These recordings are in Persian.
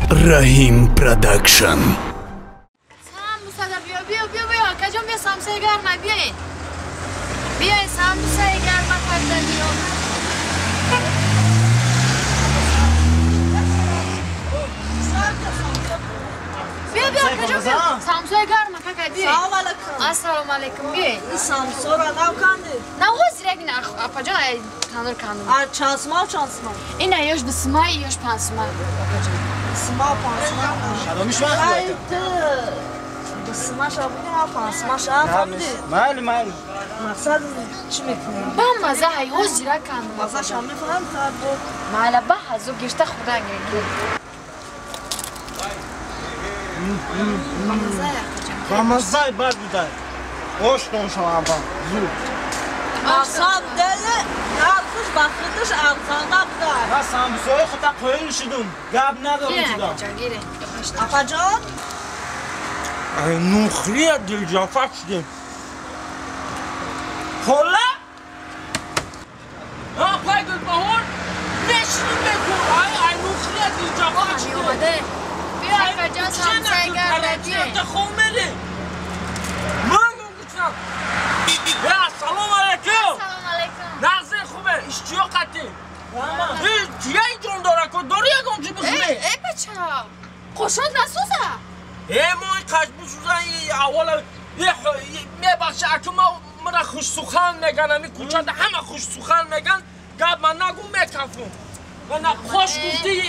Rahim Production. بیا کجا بیا سامسای گرمه بیاین بیاین سامسای گرمه کرده بیا کجا بیا سامسای گرمه کاکا بیاین سلام علیکم السلام علیکم بیاین این سامسا را نو کندی نه هو زیرگین اپا جان تنور کندم چند سما و چند سما اینه یاش بسمای یاش پنسمای سما پانسما شلومیش من سما شا بودیم پانسما شا فهمیدی مال مقصد چی میکنی؟ با مزه های هو زیرگ کندم مزه شا میکنم خواهد بود مالا با هزو گرشته خدا گرگی مزه بد بوده خوش کن شما با زود مقصد دل نرخش بخیدش ارزانه بوده من سامسای خودم قویل شدم گب ندارم چیدم اپا جان نوخری دل جافت شدیم خوله؟ پای گل بهور نشنیم بکن ای نوخری دل جافت شدیم بیا اپا جان سامسای گرمه بیاین خومره مانگم گوشم سلام علیکم سلام علیکم نازه خوبه اشتیا قطعی دیگه جون داره که داری یکم چی بخونه ای بچه خوشند نسوزه ما این قشت بسوزن اولا میبخشه اکه من خوش سخن میگن همی کوچه ده همه خوش سخن میگن گب من نگو میکفم من خوش گفتی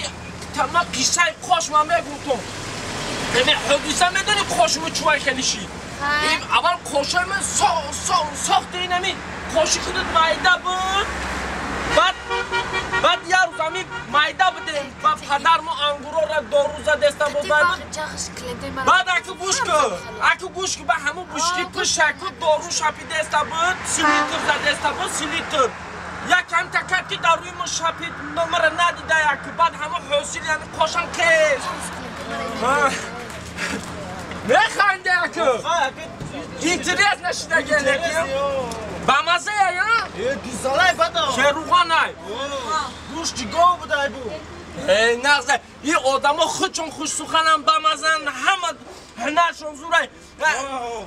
من قصه خوش من میگفتم نمی حدیثه میدونی خوشمو چوه خیلیشی اول خوشه من ساخته این همی خوشی خودت مایده بود بعد یه روز همی مایده بودیم و پدر ما انگورا را 2 روزه دسته بود بعد اکو گوش که به همون بوشکی پشت اکو دارو شپی دسته بود 3 لیتر زده دسته بود 3 لیتر یک کم تکت که در روی ما شپید نمره ندیده اکو بعد همون حوصیل یعنی خوشم کس میخنده اکو اینتریز نشیده گله با مزه یا؟ دیزاله بدا چه روغانه گوش جگاه بوده ای بود نغزه این آدم ها خودشون خوش سخنم با مزن همه هنرشون زوره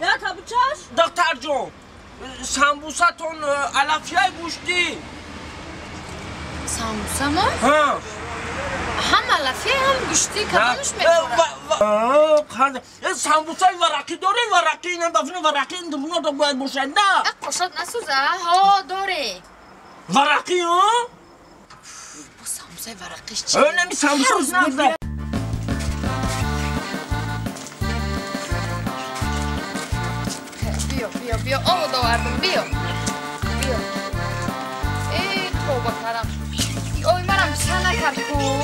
یا کبوچاش؟ دکتر جون سمبوسه تون علفیه گوشتی ساموسه ما؟ ها هم علفیه هم گوشتی کدومش میخوره؟ سمبوسه ورقی داره ورقی اینم دفنه ورقی این درونه دا باید باشه نه قشنگ نسوزه ها داره ورقی ها؟ با ساموسه ورقیش چیه؟ نمی سمبوسه نغزه بیا آب داوردم بیا ای توبه کردم اوی منم سر نکرد کن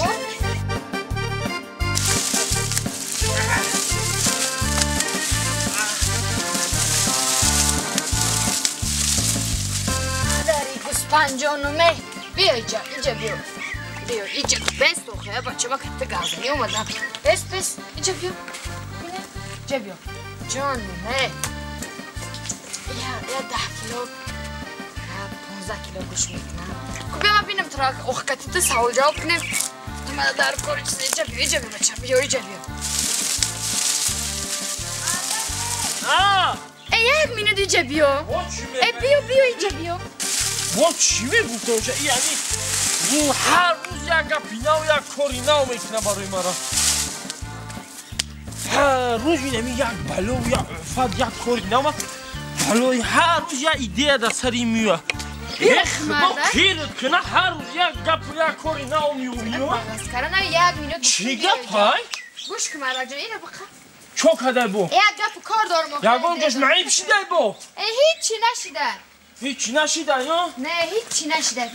داری 25 بیا اینجا بیا اینجا بس تو خیلی بچه با کته گردنی اومدم بس اینجا بیا اینجا بیا جانمه یا 10 کیلو 15 کیلو گوش میکنم خب بیا من بینم تو را اوخکتی تو سوال جواب کنیم تو من در کاری چیزی اینجا بیا بچه بیا اینجا بیا ای یک مینوت اینجا بیا ای بیا اینجا بیا با چی میگفتم یعنی هر روز یک گپینا و یک کارینا میکنه برای مرا هر روز میدم یک بلو و یک افت یک کارینا و بلوی هر روز یک ایده در سری میوه با پیرت کنه هر روز یک گپ و یک کارینا و میوه بس کردن یک مینوت چی گپ های؟ گوش که مرد جان اینو بخواه چو کده بو؟ یک گپ کار دارم یکان جاش معیب شده بو؟ هیچی نشیده هیچی نشیده یا؟ نه هیچی نشیده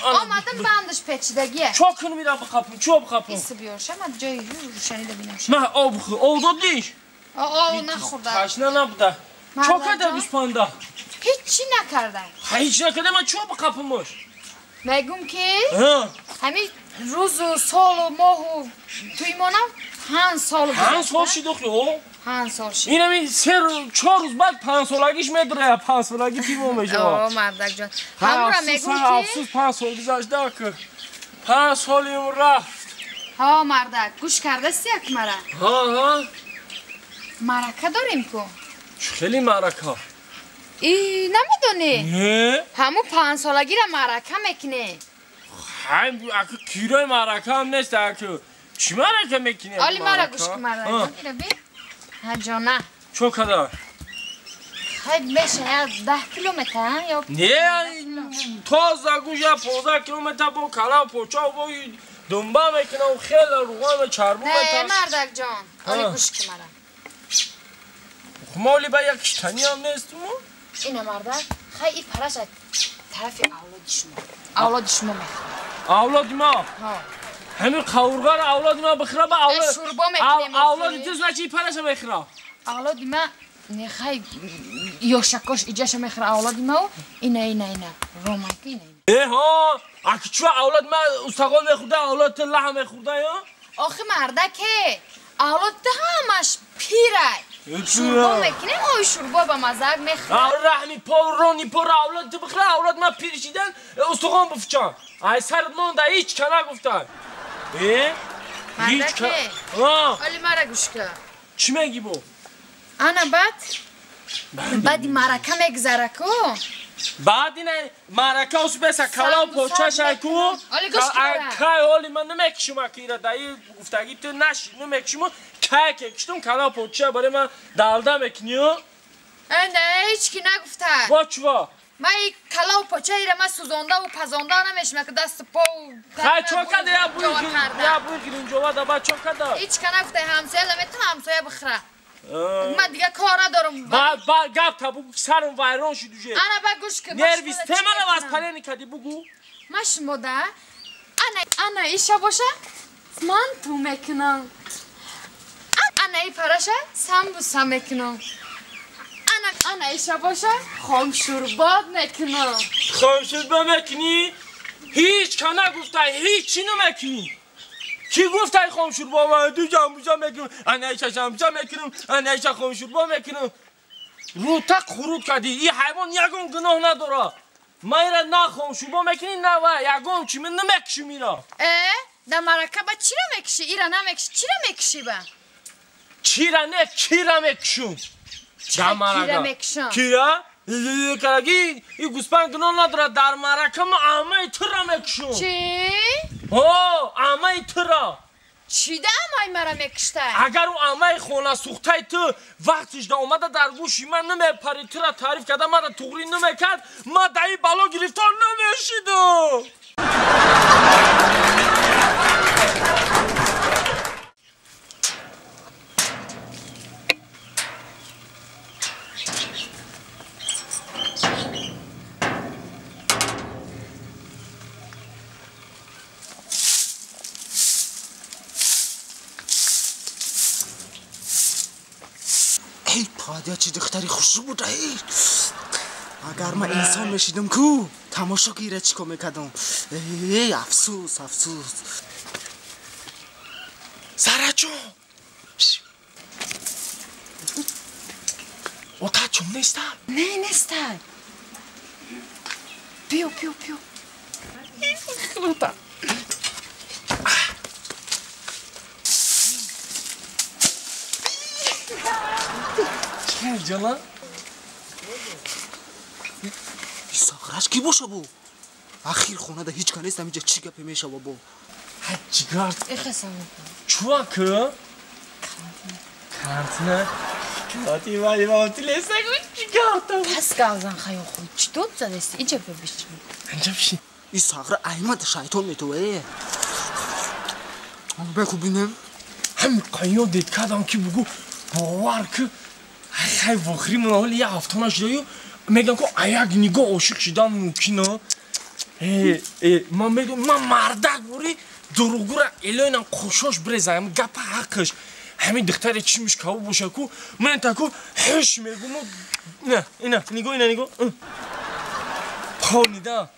آمدم بندش پیچیدگیه چو کنو میرم بخپم چو بخپم؟ ایسا بیارشم من جای روشنی رو بینم من آب خود آب دادیش؟ آه نخورده تشنه نبوده چو کده بسپانده؟ هیچی نکرده هیچ نکده من چو بخپمش؟ میگم که همین روز و سال و ماه و توی مانم 5 سال گذشته 5 سال شده خیلی 5 سال شده اینمی 4 روز بعد 5 سالگیش میدره 5 سالگی پیمو میشه مردک جان همون را میگم که افسوس 5 سال گذشته که 5 سالی اون رفت ها مردک گوش کرده سیک مرا ها مرکه داریم کو خیلی مرکه ای نمیدونی نه همو 5 سالگی را مرکه میکنه هم اگه کیروی مرکه هم نیست اگه چی مرکه میکنه آلی مرا گوش که مرا ها جانه چون کدر خیلی میشه 10 کیلومتر یا نه تازه گوش یا 15 کیلومتر با کلا پوچا با دنبه میکنه و خیلی روغان چربو نه مردک جان آلی گوش که مرا مالی با یک تنی هم نیست مو اینه مردک خیلی پرش از طرف اولاد شما میخواه اولاد ما همین قورغان اولاد ما بخره با اولاد تیز چی پرش بخره اولاد ما نخی یا شکاش ایجاش میخره اولاد ما اینه رومانکی اینه ها اگه چوه اولاد ما استقال میخورده اولاد لحم میخورده یا آخه مردکه اولاد همش پیره شوربا میکنه اوی شوربا با مزاق میخوره رحمی پا و رانی پا را اولاد تو بخره اولاد ما پیرشیدن استقال بفچان ای سرت مونده هیچ که نگفتن مردکه حالی مرا گوش که چی میگی بو؟ انا بعد مرکه میگذره کو بعد اینه مرکه اوس بسا کلا و پوچه شکو حالی گوش که که حالی من نمیکشم اکیره دایی گفتگی تو نشی نمیکشم که کشتم کلا و پوچه برای من دلده میکنیو نه هیچ کی نگفته با چوا؟ من این کلا و پاچه ایره من سوزانده و پزانده نمیشم که دست پا و خیلی چون کده یا بوی گیرین جوا دا با چون کده هیچ که نگفته همسایه نمیتونه همسایه بخره من دیگه کار ندارم با گفت تا بگو سرم ویران شد دوشه انا با گوش که نرویس تمنم از پلینی کدی بگو مش موده انا ایشا باشه من تو میکنم انا ای پرشه سم بوسه میکنم انا ایشا باشه خام شورباد میکنم خام شورباد میکنی؟ هیچ که نگفته هیچی نمیکنی کی گفته خام شورباد من دو جنبوزه میکنم انا ایشا جنبوزه میکنم انا ایشا خام شورباد میکنم رو تک خروب کردی این حیوان یکم گناه نداره ما ایره نه خام شورباد میکنی نه و یکم چی من نمیکشم ایره در مرکه با چی را میکشی؟ ایره نمیکشی چی را میکشی با؟ چی را نه کی را میکشم در مرکه کیرا؟ کلگی این گوسپند گناه نداره در مرکه ما امه تو را میکشم چی؟ امه تو را چی ده امه مرا میکشته؟ اگر او امه خونه سوخته تو وقتش ده اومده در گوشی من نمیپری تو را تعریف کرده ما را تغری نمیکرد ما دهی بلا گرفتار نمیشیدم ای پادیا چی دختری خوشو بود اگر من انسان میشیدم کو تماشا گیره چیکو میکردم ای افسوس سارا جون اوتا چون نیسته؟ نه نیسته پیو اوتا چیه جانا؟ ساغرش کی باشه بو؟ اخیر خونه ده هیچ کنیست اینجا چی گپی میشه بو؟ چیکار؟ اخسام چوا که؟ کارتنه؟ کارتی ولی با تلیسه گوش چیکار تو؟ پس گازن خیلی خود چی دوت زدستی؟ اینجا ببیشتم اینجا بشین این ساغر احمد شیطان میتوه بکو بینم همین قیان دید کدام که بگو باور که خیلی واخری من حالی یه هفتانه شده و میگم که یک نگاه عاشق شدم ممکنه من میگم من مردک بوری دروغو را الهینم خوشاش بریزم گپ حقش همین دختر چی میشکه باشه که من تکو هش میگم نه اینا نگاه پانیدم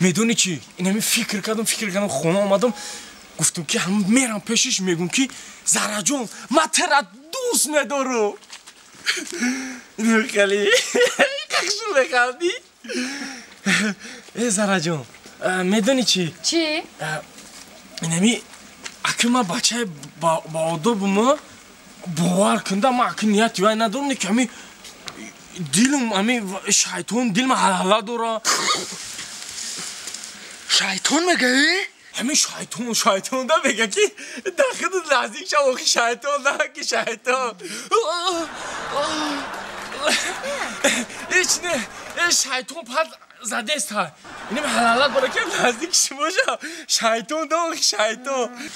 میدونی چی؟ این همین فکر کردم خونه آمدم گفتم که هم میرم پیشش میگم که زهرا جون من ترا دوست ندارم اینو خیلی خشم بخوردی زهرا جون میدونی چی؟ چی؟ اینمی اگه ما بچه با آدابمو باور کنده ما اگه نیتی وای ندارم نه که همی دیلم همی شیطان دیلم حلاله داره شیطان میگه؟ همی شیطان ده میگه که داخل نزدیک شو آخی شیطان نه که شیطان ایچ نه شیطان پد زده است ها اینم حلاله داره که نزدیک شما شو شیطان ده آخی شیطان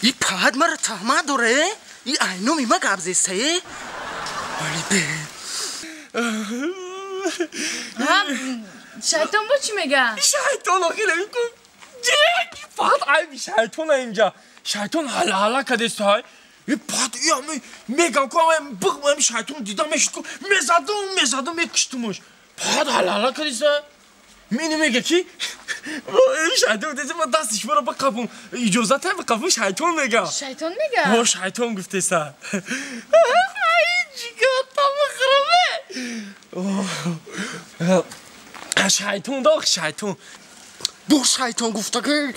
ای پاد مرا تهمه داره؟ ای اینو میمه قبضیسته ولی به شیطان با چی میگه؟ شیطان آخی نمیکن فقط عیبی شیطان اینجا شیطان حالا کده است های یه پاد ای میگم که بگم شیطان دیدم میشد که میزدم میکشتمش پاد حالا کده است مینی میگه کی شیطان دیدم من دستش برو بقبون اجازت هم بقبون شیطان میگه شیطان گفته است جیگر خرابه شیطان داخ شیطان بو شیطان گفته که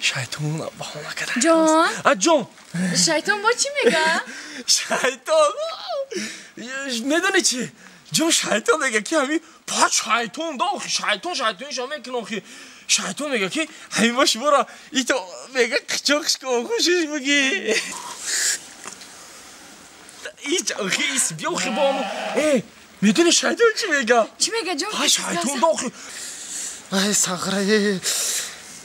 شیطان بحالا کرده جان جان شیطان با چی میگه؟ شیطان میدونی چی؟ جان شیطان میگه که همین پا شیطان داخ شیطان شما میکنه آخی شیطان میگه که همین باش برا ای تو میگه قچاقش که خوشش بگی ایچ آخی ایس بیا آخی با همون میدونی شیطان چی میگه؟ چی میگه جان؟ پا شیطان داخی ای سغره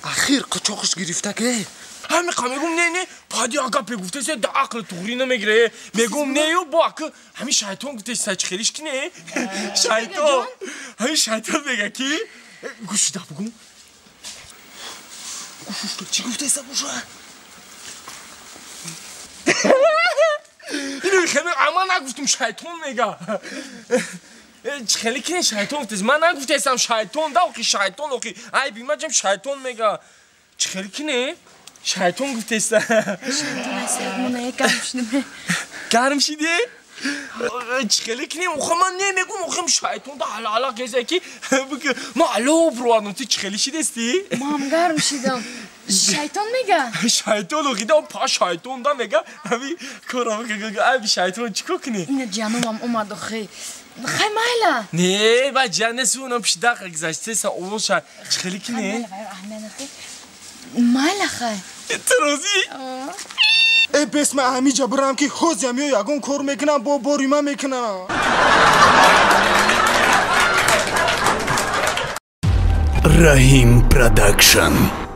اخیر قچاقش گرفته که همین میگم نه پادی آقا بگفته سه در عقل توری نمیگیره میگم نه یو با که همین شیطان گفته سچ خیلیش که نه شیطان همین شیطان میگه کی گوشی ده بگم چی گفته سه بوشو اینو خیلی اما نگفتم شیطان میگه خیلی که شیطان گفته من نگفته سم شیطان ده اوکی شیطان اوکی ای بیما جم شیطان میگه خیلی که نه شیطان گفته است شیطان است من گرم شده گرم شده؟ خیلی که نه من نمیگم اوخم شیطان ده حالا کسی که ما علو بروانم تو خیلی شده استی؟ ما هم گرم شدم شیطان میگه شیطان اوکی ده پا شیطان ده میگه همین کارم که ای شیطان چیکار کنی؟ این جانم هم اومد خیلی مایلا نه با جانس اونم پیش دقیق گذشته سا اول شد خیلی که نه؟ مایلا خیلی ترازی؟ ای بسم همی جبرم که خوز یمیو یگون کور میکنم با بوریما میکنم Rahim Production.